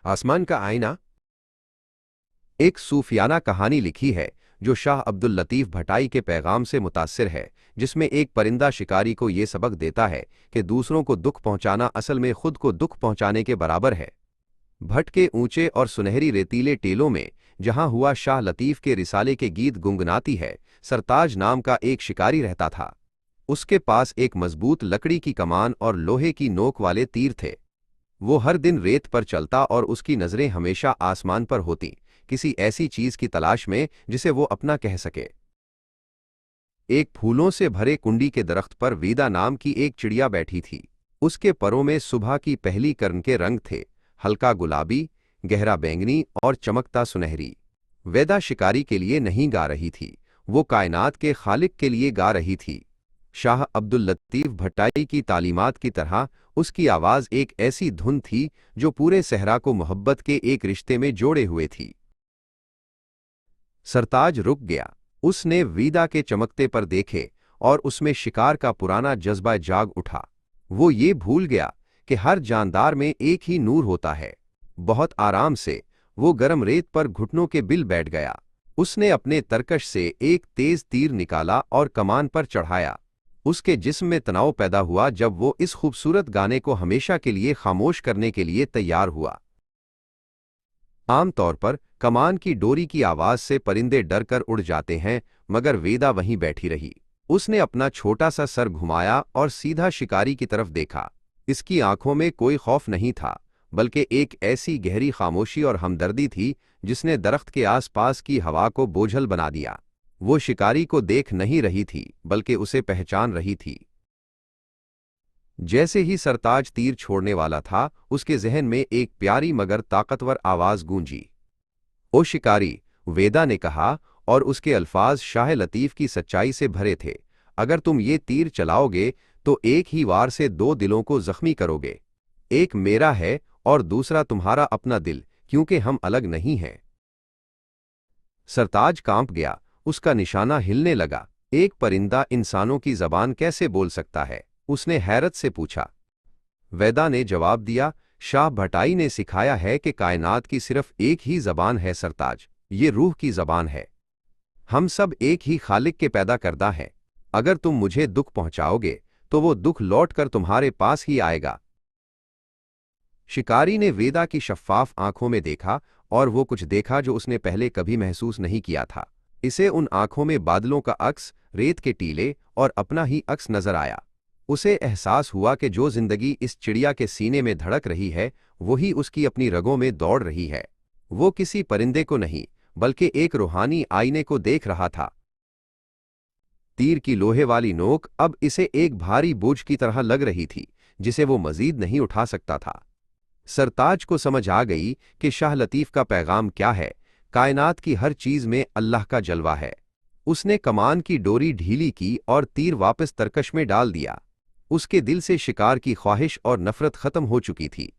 आसमान का आईना एक सूफियाना कहानी लिखी है जो शाह अब्दुल लतीफ भटाई के पैगाम से मुतासिर है, जिसमें एक परिंदा शिकारी को ये सबक देता है कि दूसरों को दुख पहुंचाना असल में खुद को दुख पहुंचाने के बराबर है। भट के ऊंचे और सुनहरी रेतीले टेलों में जहां हुआ शाह लतीफ के रिसाले के गीत गुनगुनाती है, सरताज नाम का एक शिकारी रहता था। उसके पास एक मजबूत लकड़ी की कमान और लोहे की नोक वाले तीर थे। वो हर दिन रेत पर चलता और उसकी नजरें हमेशा आसमान पर होती, किसी ऐसी चीज की तलाश में जिसे वो अपना कह सके। एक फूलों से भरे कुंडी के दरख्त पर वेदा नाम की एक चिड़िया बैठी थी। उसके परों में सुबह की पहली किरण के रंग थे, हल्का गुलाबी, गहरा बैंगनी और चमकता सुनहरी। वेदा शिकारी के लिए नहीं गा रही थी, वो कायनात के खालिक के लिए गा रही थी। शाह अब्दुल लतीफ भट्टाई की तालीमात की तरह उसकी आवाज एक ऐसी धुन थी जो पूरे सहरा को मोहब्बत के एक रिश्ते में जोड़े हुए थी। सरताज रुक गया। उसने वीदा के चमकते पर देखे और उसमें शिकार का पुराना जज्बा जाग उठा। वो ये भूल गया कि हर जानदार में एक ही नूर होता है। बहुत आराम से वो गरम रेत पर घुटनों के बिल बैठ गया। उसने अपने तरकश से एक तेज तीर निकाला और कमान पर चढ़ाया। उसके जिस्म में तनाव पैदा हुआ जब वो इस खूबसूरत गाने को हमेशा के लिए खामोश करने के लिए तैयार हुआ। आमतौर पर कमान की डोरी की आवाज से परिंदे डर कर उड़ जाते हैं, मगर वेदा वहीं बैठी रही। उसने अपना छोटा सा सर घुमाया और सीधा शिकारी की तरफ देखा। इसकी आंखों में कोई खौफ नहीं था, बल्कि एक ऐसी गहरी खामोशी और हमदर्दी थी जिसने दरख्त के आसपास की हवा को बोझल बना दिया। वो शिकारी को देख नहीं रही थी, बल्कि उसे पहचान रही थी। जैसे ही सरताज तीर छोड़ने वाला था, उसके जहन में एक प्यारी मगर ताकतवर आवाज गूंजी। ओ शिकारी, वेदा ने कहा, और उसके अल्फाज शाह लतीफ की सच्चाई से भरे थे। अगर तुम ये तीर चलाओगे तो एक ही वार से दो दिलों को जख्मी करोगे। एक मेरा है और दूसरा तुम्हारा अपना दिल, क्योंकि हम अलग नहीं हैं। सरताज कांप गया। उसका निशाना हिलने लगा। एक परिंदा इंसानों की जबान कैसे बोल सकता है? उसने हैरत से पूछा। वेदा ने जवाब दिया, शाह भटाई ने सिखाया है कि कायनात की सिर्फ एक ही जबान है सरताज, ये रूह की जबान है। हम सब एक ही खालिक के पैदा करदा हैं। अगर तुम मुझे दुख पहुंचाओगे तो वो दुख लौट कर तुम्हारे पास ही आएगा। शिकारी ने वेदा की शफ्फाफ आंखों में देखा, और वो कुछ देखा जो उसने पहले कभी महसूस नहीं किया था। इसे उन आंखों में बादलों का अक्स, रेत के टीले और अपना ही अक्स नजर आया। उसे एहसास हुआ कि जो जिंदगी इस चिड़िया के सीने में धड़क रही है, वही उसकी अपनी रगों में दौड़ रही है। वो किसी परिंदे को नहीं, बल्कि एक रूहानी आईने को देख रहा था। तीर की लोहे वाली नोक अब इसे एक भारी बोझ की तरह लग रही थी, जिसे वो मजीद नहीं उठा सकता था। सरताज को समझ आ गई कि शाह लतीफ का पैगाम क्या है। कायनात की हर चीज में अल्लाह का जलवा है। उसने कमान की डोरी ढीली की और तीर वापस तरकश में डाल दिया। उसके दिल से शिकार की ख्वाहिश और नफरत खत्म हो चुकी थी।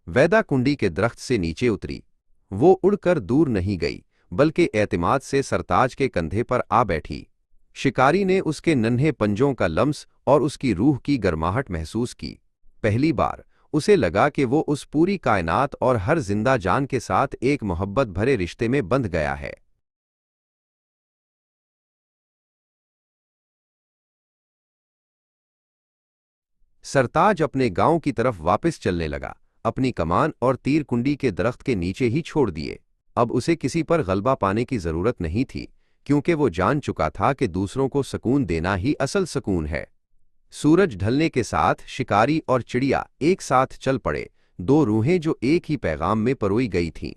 वेदा कुंडी के दरख्त से नीचे उतरी। वो उड़कर दूर नहीं गई, बल्कि एतमाद से सरताज के कंधे पर आ बैठी। शिकारी ने उसके नन्हे पंजों का लम्स और उसकी रूह की गर्माहट महसूस की। पहली बार उसे लगा कि वो उस पूरी कायनात और हर जिंदा जान के साथ एक मोहब्बत भरे रिश्ते में बंध गया है। सरताज अपने गांव की तरफ वापस चलने लगा। अपनी कमान और तीर कुंडी के दरख्त के नीचे ही छोड़ दिए। अब उसे किसी पर गलबा पाने की जरूरत नहीं थी, क्योंकि वो जान चुका था कि दूसरों को सुकून देना ही असल सुकून है। सूरज ढलने के साथ शिकारी और चिड़िया एक साथ चल पड़े, दो रूहें जो एक ही पैगाम में परोई गई थीं।